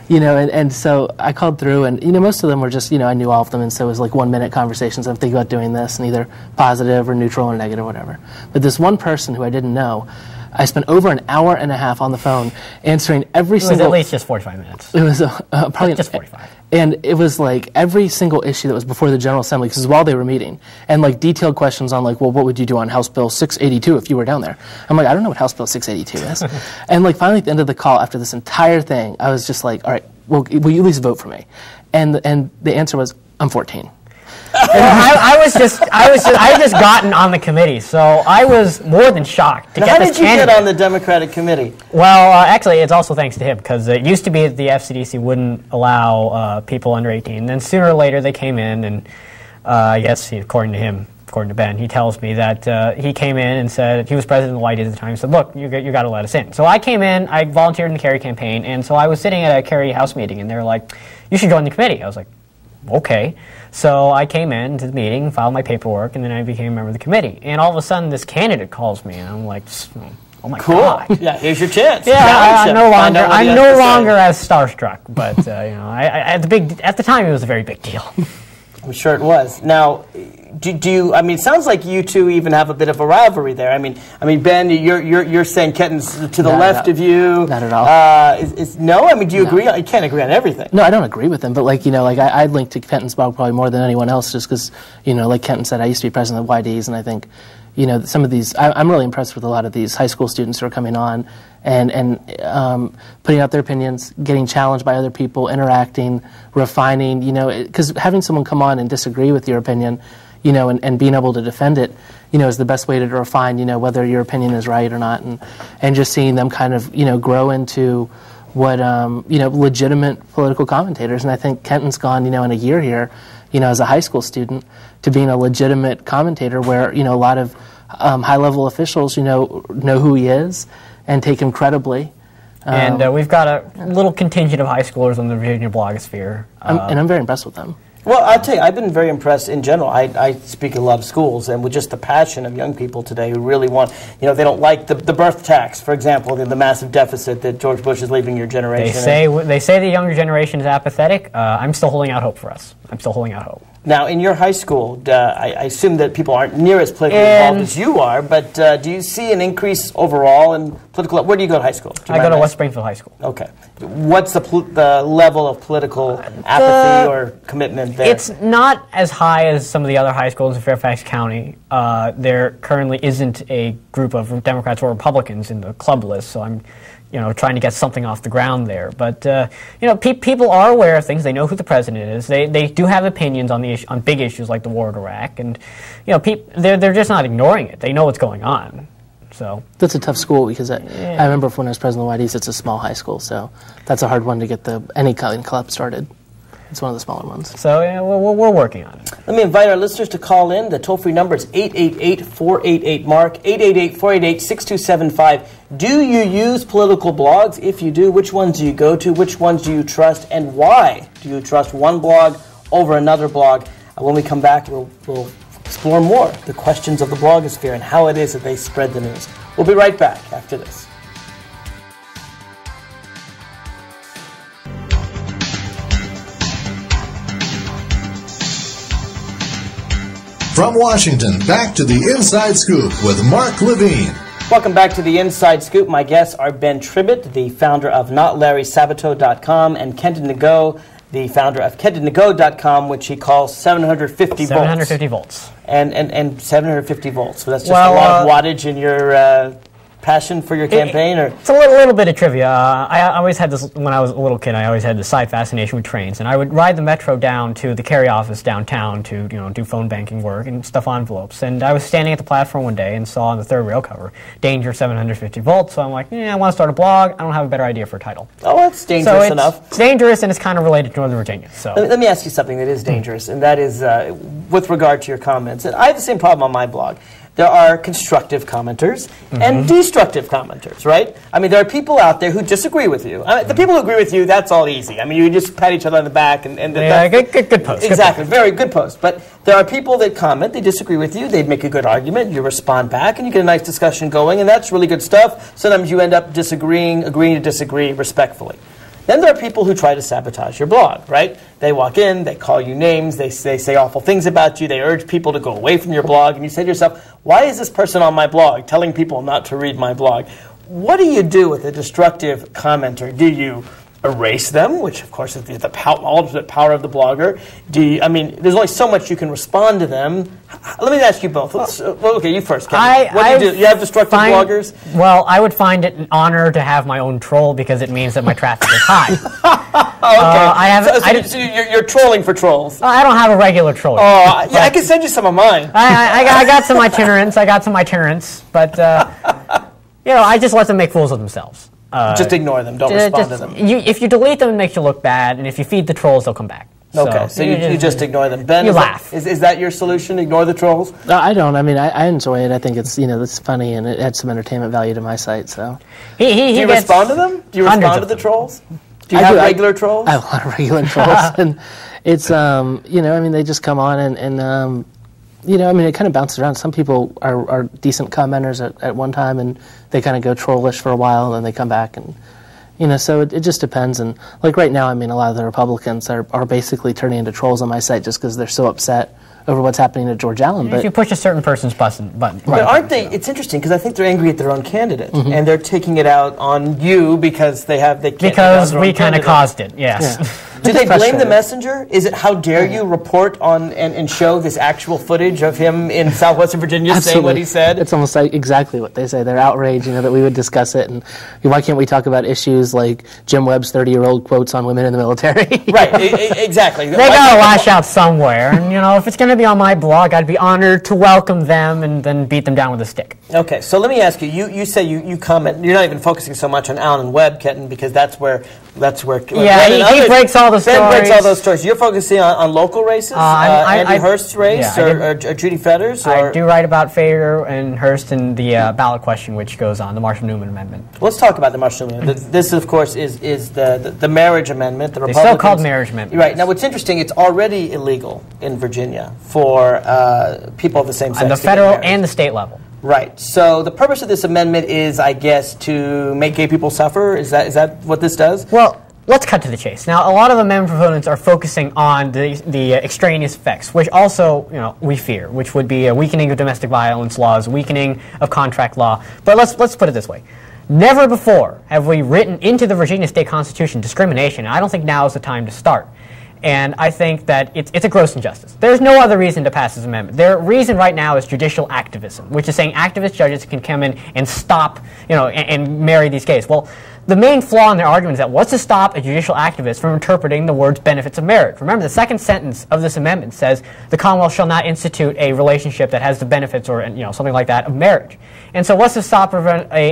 and so I called through, and most of them were just, I knew all of them, and so it was like 1-minute conversations. I'm thinking about doing this, and either positive or neutral or negative or whatever. But this one person who I didn't know, I spent over an hour and a half on the phone answering every single... It was at least just 45 minutes. It was probably... Just 45. And it was like every single issue that was before the General Assembly, because while they were meeting, and like detailed questions on like, well, what would you do on House Bill 682 if you were down there? I'm like, I don't know what House Bill 682 is. And like finally at the end of the call, after this entire thing, I was just like, all right, well, will you at least vote for me? And the answer was, I'm 14. I had just gotten on the committee, so I was more than shocked to get this candidate. How did you get on the Democratic committee? Well, actually, it's also thanks to him, because it used to be that the FCDC wouldn't allow people under 18. And then sooner or later, they came in, and yes, according to him, according to Ben, he tells me that he came in and said, he was president of the White at the time, he said, look, you got to let us in. So I came in, I volunteered in the Kerry campaign, and so I was sitting at a Kerry House meeting, and they were like, you should join the committee. I was like, okay. So I came in to the meeting, filed my paperwork, and then I became a member of the committee. And all of a sudden, this candidate calls me, and I'm like, oh my God. Yeah, here's your chance. Yeah, I'm no longer as starstruck, but at the time, it was a very big deal. I'm sure it was. Now, do you? I mean, it sounds like you two even have a bit of a rivalry there. I mean, Ben, you're saying Kenton's to the left of you. Not at all. No. I mean, do you agree? You can't agree on everything. No, I don't agree with him. But I link to Kenton's blog probably more than anyone else, just because like Kenton said, I used to be president of YDs, and I think some of these. I'm really impressed with a lot of these high school students who are coming on and putting out their opinions, getting challenged by other people, interacting, refining, because having someone come on and disagree with your opinion, and being able to defend it, is the best way to refine, whether your opinion is right or not, and just seeing them kind of, grow into what, legitimate political commentators. And I think Kenton's gone, in a year here, as a high school student, to being a legitimate commentator where, a lot of high-level officials, know who he is and take him credibly. And we've got a little contingent of high schoolers on the Virginia blogosphere. And I'm very impressed with them. Well, I'll tell you, I've been very impressed in general. I speak at a lot of schools, and with just the passion of young people today who really want, they don't like the birth tax, for example, the massive deficit that George Bush is leaving your generation. They say the younger generation is apathetic. I'm still holding out hope for us. I'm still holding out hope. Now, in your high school, I assume that people aren't near as politically involved as you are, but do you see an increase overall in political... Where do you go to high school? I go to West Springfield High School. Okay. What's the level of political apathy or commitment there? It's not as high as some of the other high schools in Fairfax County. There currently isn't a group of Democrats or Republicans in the club list, so I'm trying to get something off the ground there. But, people are aware of things. They know who the president is. They do have opinions on on big issues like the war in Iraq. And, they're just not ignoring it. They know what's going on. So that's a tough school because I remember when I was president of the YDs, it's a small high school. So that's a hard one to get any club started. It's one of the smaller ones. So we're working on it. Let me invite our listeners to call in. The toll-free number is 888-488-MARK, 888-488-6275. Do you use political blogs? If you do, which ones do you go to? Which ones do you trust? And why do you trust one blog over another blog? When we come back, we'll explore more the questions of the blogosphere and how it is that they spread the news. We'll be right back after this. From Washington, back to the Inside Scoop with Mark Levine. Welcome back to the Inside Scoop. My guests are Ben Tribbett, the founder of NotLarrySabato.com, and Kenton Nago, the founder of KentonNago.com, which he calls 750 volts. 750 volts. And 750 volts. So that's just a lot of wattage in your passion for your campaign? Or it's a little bit of trivia. I always had this, when I was a little kid, I always had this side fascination with trains. And I would ride the metro down to the carry office downtown to do phone banking work and stuff envelopes. And I was standing at the platform one day and saw on the third rail cover, danger 750 volts. So I'm like, I want to start a blog. I don't have a better idea for a title. Oh, that's dangerous enough. It's dangerous, and it's kind of related to Northern Virginia. So let me ask you something that is dangerous, and that is with regard to your comments. And I have the same problem on my blog. There are constructive commenters and destructive commenters, right? I mean, there are people out there who disagree with you. The people who agree with you, that's all easy. I mean, you just pat each other on the back. And yeah, good post. Exactly, very good post. But there are people that comment, they disagree with you, they make a good argument, you respond back, and you get a nice discussion going, and that's really good stuff. Sometimes you end up agreeing to disagree respectfully. Then there are people who try to sabotage your blog, right? They walk in, they call you names, they say awful things about you, they urge people to go away from your blog, and you say to yourself, why is this person on my blog telling people not to read my blog? What do you do with a destructive commenter? Do you erase them, which of course is the ultimate power of the blogger? There's only so much you can respond to them. Let me ask you both. Okay, you first, Kevin. What do you do? You have destructive bloggers? Well, I would find it an honor to have my own troll because it means that my traffic is high. So you're trolling for trolls. I don't have a regular troll. Oh, yeah, I can send you some of mine. I got some itinerants. But I just let them make fools of themselves. Just ignore them. Don't respond to them. If you delete them, it makes you look bad, and if you feed the trolls, they'll come back. Okay, so you just ignore them. Ben, you laugh. Is that your solution? Ignore the trolls? No, I don't. I mean, I enjoy it. I think it's funny, and it adds some entertainment value to my site. So, do you respond to them? Do you respond to the trolls? Do you have regular trolls? I have a lot of regular trolls, and it's they just come on and it kind of bounces around. Some people are decent commenters at one time, and they kind of go trollish for a while, and then they come back, and so it just depends. And like right now, a lot of the Republicans are basically turning into trolls on my site just because they're so upset over what's happening to George Allen. But if you push a certain person's button. But aren't they? It's interesting because I think they're angry at their own candidate, and they're taking it out on you because they can't. Because we kind of caused it. Yes. Yeah. Do they blame the messenger? Is it how dare you report on and show this actual footage of him in southwestern Virginia saying what he said? It's almost like exactly what they say. They're outraged, that we would discuss it, and why can't we talk about issues like Jim Webb's 30-year-old quotes on women in the military? Right, exactly. They got to lash out somewhere, and if it's going to be on my blog, I'd be honored to welcome them and then beat them down with a stick. Okay, so let me ask you. You say you comment. You're not even focusing so much on Allen and Webb, Kenton, because that's where. Yeah, he breaks all the stories. Ben breaks all those stories. You're focusing on local races, Andy Hurst's race, or Judy Fetters? I do write about Fader and Hurst and the ballot question, which goes on, the Marshall-Newman Amendment. Let's talk about the Marshall-Newman. This, of course, is the marriage amendment. The Republicans, still called marriage amendment. Right. Now, what's interesting, it's already illegal in Virginia for people of the same sex. On the federal and the state level. Right. So the purpose of this amendment is, I guess, to make gay people suffer. Is that what this does? Well, let's cut to the chase. Now, a lot of the amendment proponents are focusing on the extraneous effects, which also, we fear, which would be a weakening of domestic violence laws, weakening of contract law. But let's put it this way. Never before have we written into the Virginia state constitution discrimination. I don't think now is the time to start. And I think that it's a gross injustice. There's no other reason to pass this amendment. The reason right now is judicial activism, which is saying activist judges can come in and stop, and marry these gays. Well, the main flaw in their argument is that what's to stop a judicial activist from interpreting the words benefits of marriage? Remember, the second sentence of this amendment says the Commonwealth shall not institute a relationship that has the benefits or something like that of marriage. And so what's to stop an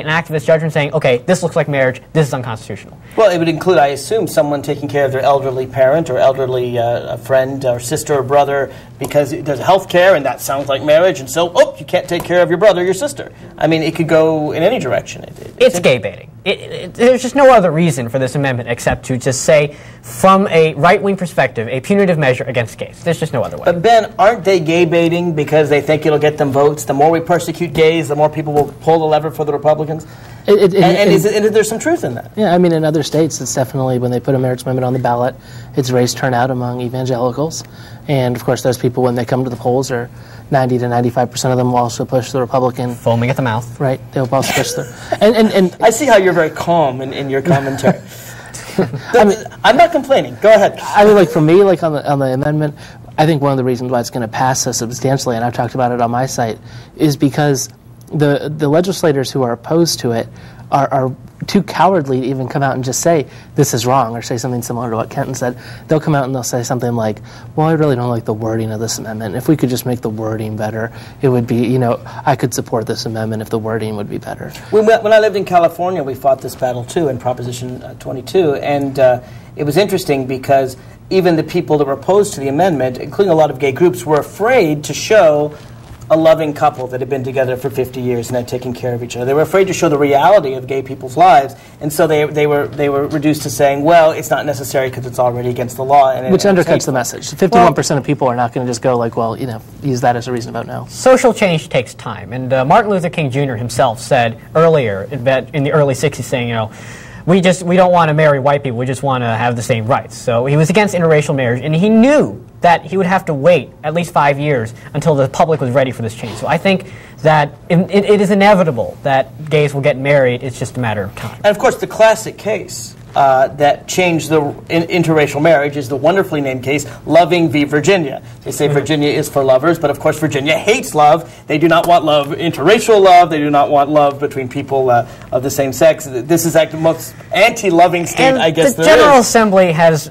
activist judge from saying, okay, this looks like marriage, this is unconstitutional? Well, it would include, I assume, someone taking care of their elderly parent or elderly friend or sister or brother because there's health care and that sounds like marriage, and so, you can't take care of your brother or your sister. It could go in any direction. It's gay baiting. There's just no other reason for this amendment except to just say, from a right-wing perspective, a punitive measure against gays. There's just no other way. But Ben, aren't they gay baiting because they think it'll get them votes? The more we persecute gays, the more people will pull the lever for the Republicans? And is there some truth in that? Yeah, I mean, in other states, it's definitely, when they put a marriage amendment on the ballot, it's raised turnout among evangelicals. And, of course, those people, when they come to the polls, are 90 to 95% of them will also push the Republican. Foaming at the mouth. Right. They'll also push the... And I see how you're very calm in your commentary. I'm not complaining. Go ahead. I mean, like, for me, like, on the amendment, I think one of the reasons why it's going to pass so substantially, and I've talked about it on my site, is because the legislators who are opposed to it are too cowardly to even come out and just say this is wrong, or say something similar to what Kenton said. They'll come out and they'll say something like, well, I really don't like the wording of this amendment. If we could just make the wording better, it would be, I could support this amendment if the wording would be better. When I lived in California, we fought this battle too in Proposition 22, and it was interesting because even the people that were opposed to the amendment, including a lot of gay groups, were afraid to show a loving couple that had been together for 50 years and had taken care of each other. They were afraid to show the reality of gay people's lives, and so they were reduced to saying, well, it's not necessary because it's already against the law. Which undercuts the message. 51% of people are not going to just go like, well, use that as a reason to vote no. Social change takes time, and Martin Luther King Jr. himself said earlier in the early 60s, saying, we don't want to marry white people, we just want to have the same rights. So he was against interracial marriage, and he knew that he would have to wait at least 5 years until the public was ready for this change. So I think that it is inevitable that gays will get married, it's just a matter of time. And of course, the classic case that changed the interracial marriage is the wonderfully named case, Loving v. Virginia. They say Virginia is for lovers, but of course Virginia hates love. They do not want love, interracial love. They do not want love between people of the same sex. This is like the most anti-loving state, I guess, there is. The General Assembly has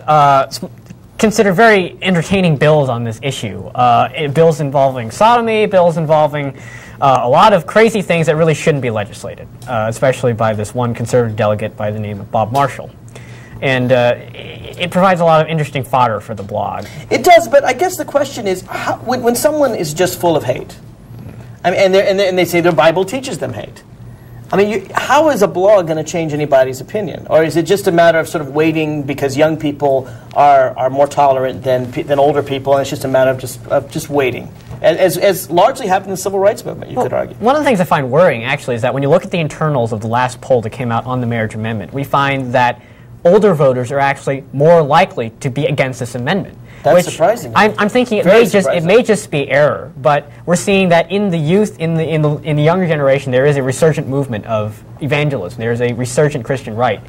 considered very entertaining bills on this issue. Bills involving sodomy, bills involving a lot of crazy things that really shouldn't be legislated, especially by this one conservative delegate by the name of Bob Marshall. And it provides a lot of interesting fodder for the blog. It does, but I guess the question is, when someone is just full of hate, I mean, and they say their Bible teaches them hate, I mean, how is a blog going to change anybody's opinion? Or is it just a matter of sort of waiting because young people are more tolerant than older people, and it's just a matter of just waiting? As largely happened in the civil rights movement, you could argue. One of the things I find worrying, actually, is that when you look at the internals of the last poll that came out on the marriage amendment, we find that older voters are actually more likely to be against this amendment. That's surprising. I'm thinking it may just be error, but we're seeing that in the youth, in the younger generation, there is a resurgent movement of evangelism. There is a resurgent Christian right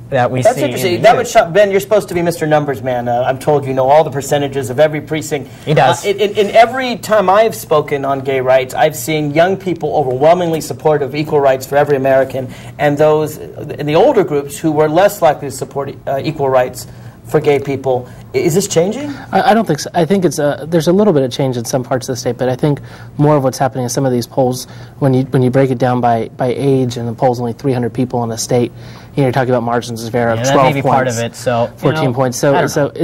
that we see. That's interesting. That would shock Ben. You're supposed to be Mr. Numbers Man. I'm told you know all the percentages of every precinct. He does. In every time I've spoken on gay rights, I've seen young people overwhelmingly supportive of equal rights for every American, and those in the older groups who were less likely to support equal rights for gay people. Is this changing? I don't think so. I think it's there's a little bit of change in some parts of the state, but I think more of what's happening in some of these polls, when you break it down by age, and the poll's only 300 people in a state, you're talking about margins of error of 12 that may be points, part of it. So 14 points. So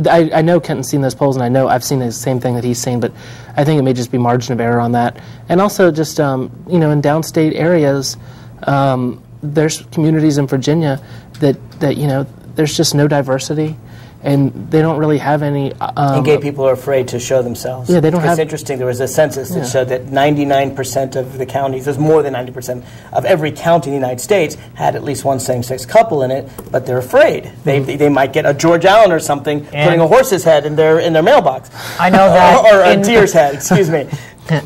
I know Kenton's seen those polls, and I know I've seen the same thing that he's seen, but I think it may just be margin of error on that. And also just in downstate areas, there's communities in Virginia that there's just no diversity. And they don't really have any... and gay people are afraid to show themselves. Yeah, they don't have... It's interesting, there was a census that showed that 99% of the counties, there's more than 90% of every county in the United States had at least one same-sex couple in it, but they're afraid. They might get a George Allen or something putting a horse's head in their mailbox. I know that... or a deer's head, excuse me.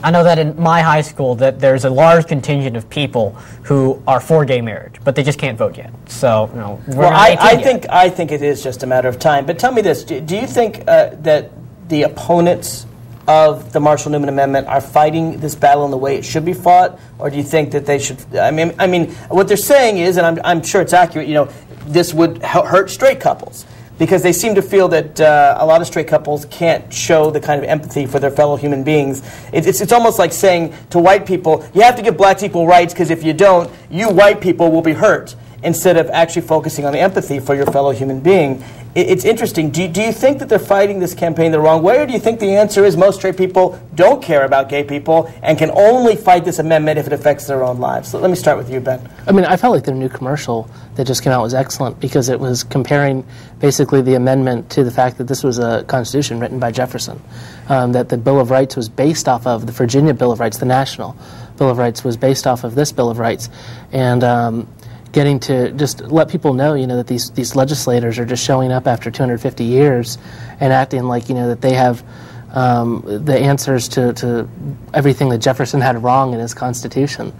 I know that in my high school that there's a large contingent of people who are for gay marriage, but they just can't vote yet. So, I think it is just a matter of time. But tell me this: do you think that the opponents of the Marshall-Newman Amendment are fighting this battle in the way it should be fought, or do you think that they should? I mean, what they're saying is, and I'm sure it's accurate. This would hurt straight couples, because they seem to feel that a lot of straight couples can't show the kind of empathy for their fellow human beings. It's almost like saying to white people, you have to give blacks equal rights, because if you don't, you white people will be hurt, instead of actually focusing on the empathy for your fellow human being. It's interesting. Do you think that they're fighting this campaign the wrong way, or do you think the answer is most straight people don't care about gay people and can only fight this amendment if it affects their own lives? So let me start with you, Ben. I mean, I felt like their new commercial that just came out was excellent, because it was comparing basically the amendment to the fact that this was a constitution written by Jefferson, that the Bill of Rights was based off of the Virginia Bill of Rights, the National Bill of Rights was based off of this Bill of Rights. And getting to just let people know, that these legislators are just showing up after 250 years and acting like, that they have the answers to everything that Jefferson had wrong in his Constitution.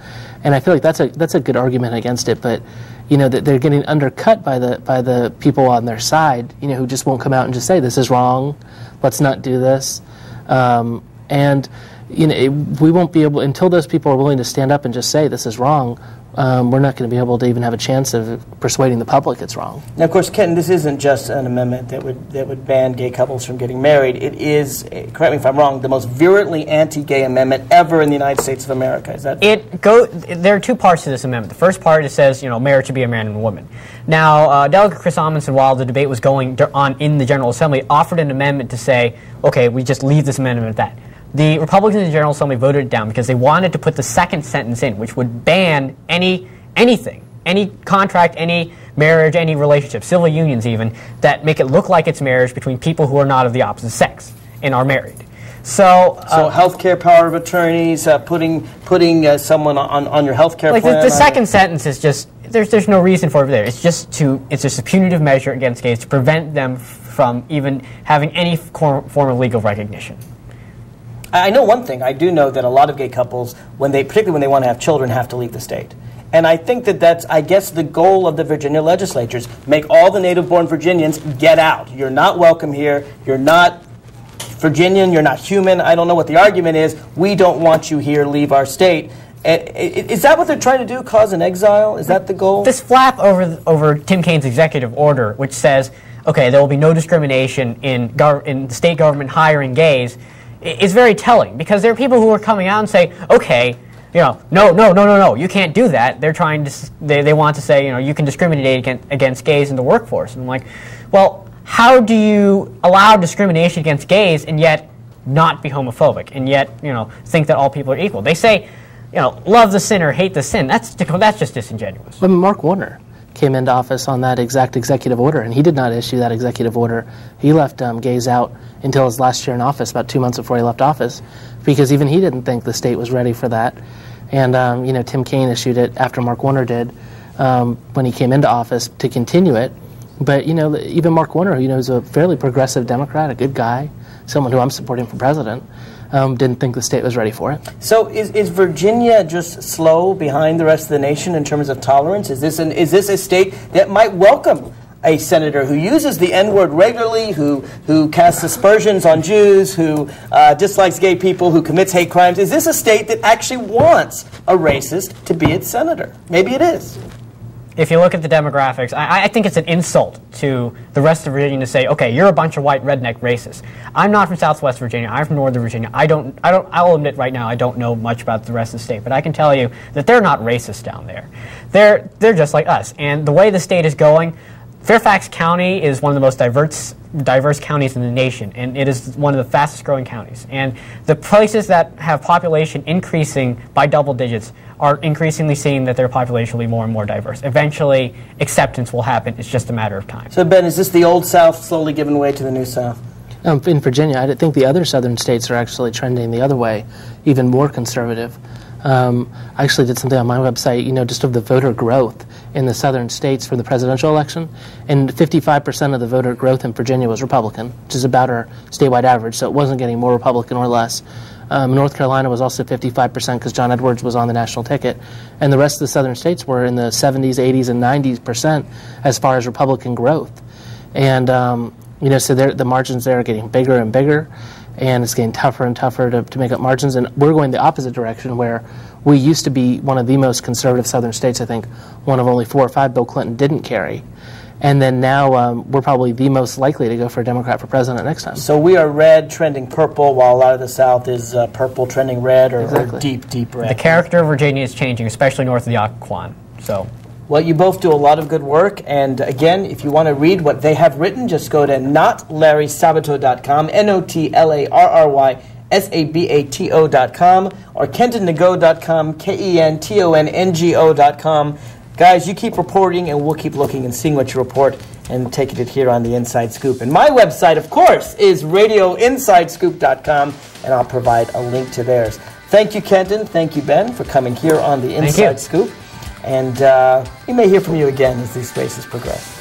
And I feel like that's a good argument against it, but that they're getting undercut by the people on their side, who just won't come out and just say this is wrong, let's not do this, and we won't be able, until those people are willing to stand up and just say this is wrong. We're not going to be able to even have a chance of persuading the public it's wrong. Now, of course, Kenton, this isn't just an amendment that would ban gay couples from getting married. It is, correct me if I'm wrong, the most virulently anti-gay amendment ever in the United States of America. Is that? There are two parts to this amendment. The first part, it says, marriage should be a man and a woman. Now, Delegate Chris Amundsen, while the debate was going on in the General Assembly, offered an amendment to say, okay, we just leave this amendment at that. The Republicans in the General Assembly voted it down because they wanted to put the second sentence in, which would ban anything, any contract, any marriage, any relationship, civil unions even, that make it look like it's marriage between people who are not of the opposite sex and are married. So healthcare power of attorneys, putting someone on your healthcare like plan. The second sentence is just there's no reason for it there. It's just a punitive measure against gays to prevent them from even having any form of legal recognition. I know one thing. I do know that a lot of gay couples, particularly when they want to have children, have to leave the state. And I think that's, I guess, the goal of the Virginia legislatures. Make all the native-born Virginians get out. You're not welcome here. You're not Virginian. You're not human. I don't know what the argument is. We don't want you here. Leave our state. Is that what they're trying to do, cause an exile? Is that the goal? This flap over Tim Kaine's executive order, which says, okay, there will be no discrimination in state government hiring gays, is very telling, because there are people who are coming out and say, okay, no, you can't do that. They're trying to, they want to say, you can discriminate against gays in the workforce. And I'm like, well, how do you allow discrimination against gays and yet not be homophobic and yet, think that all people are equal? They say, love the sinner, hate the sin. That's just disingenuous. But Mark Warner came into office on that exact executive order, and he did not issue that executive order. He left gays out until his last year in office, about 2 months before he left office, because even he didn't think the state was ready for that. And Tim Kaine issued it after Mark Warner did when he came into office to continue it. But even Mark Warner, who is a fairly progressive Democrat, a good guy, someone who I'm supporting for president, didn't think the state was ready for it. So is Virginia just slow behind the rest of the nation in terms of tolerance? Is this a state that might welcome a senator who uses the N-word regularly, who casts aspersions on Jews, who dislikes gay people, who commits hate crimes? Is this a state that actually wants a racist to be its senator? Maybe it is. If you look at the demographics, I think it's an insult to the rest of Virginia to say, okay, you're a bunch of white redneck racists. I'm not from Southwest Virginia. I'm from Northern Virginia. I'll admit right now I don't know much about the rest of the state, but I can tell you that they're not racist down there. They're just like us. And the way the state is going, Fairfax County is one of the most diverse counties in the nation, and it is one of the fastest growing counties. And the places that have population increasing by double digits are increasingly seeing that their population will be more and more diverse. Eventually, acceptance will happen. It's just a matter of time. So, Ben, is this the old South slowly giving way to the new South? In Virginia, I think the other southern states are actually trending the other way, even more conservative. I actually did something on my website, just of the voter growth in the southern states for the presidential election, and 55% of the voter growth in Virginia was Republican, which is about our statewide average, so it wasn't getting more Republican or less. North Carolina was also 55% because John Edwards was on the national ticket, and the rest of the southern states were in the 70s, 80s, and 90% as far as Republican growth. And, so the margins there are getting bigger and bigger, and it's getting tougher and tougher to make up margins. And we're going the opposite direction, where we used to be one of the most conservative southern states. I think one of only 4 or 5 Bill Clinton didn't carry. And then now we're probably the most likely to go for a Democrat for president next time. So we are red trending purple, while a lot of the South is purple trending red, or deep, deep red. The character of Virginia is changing, especially north of the Occoquan. Well, you both do a lot of good work, and again, if you want to read what they have written, just go to notlarrysabato.com, NOTLARRYSABATO.com, or kentonnego.com, KENTONNGO.com. Guys, you keep reporting, and we'll keep looking and seeing what you report and taking it here on the Inside Scoop. And my website, of course, is radioinsidescoop.com, and I'll provide a link to theirs. Thank you, Kenton. Thank you, Ben, for coming here on the Inside Scoop. And we may hear from you again as these races progress.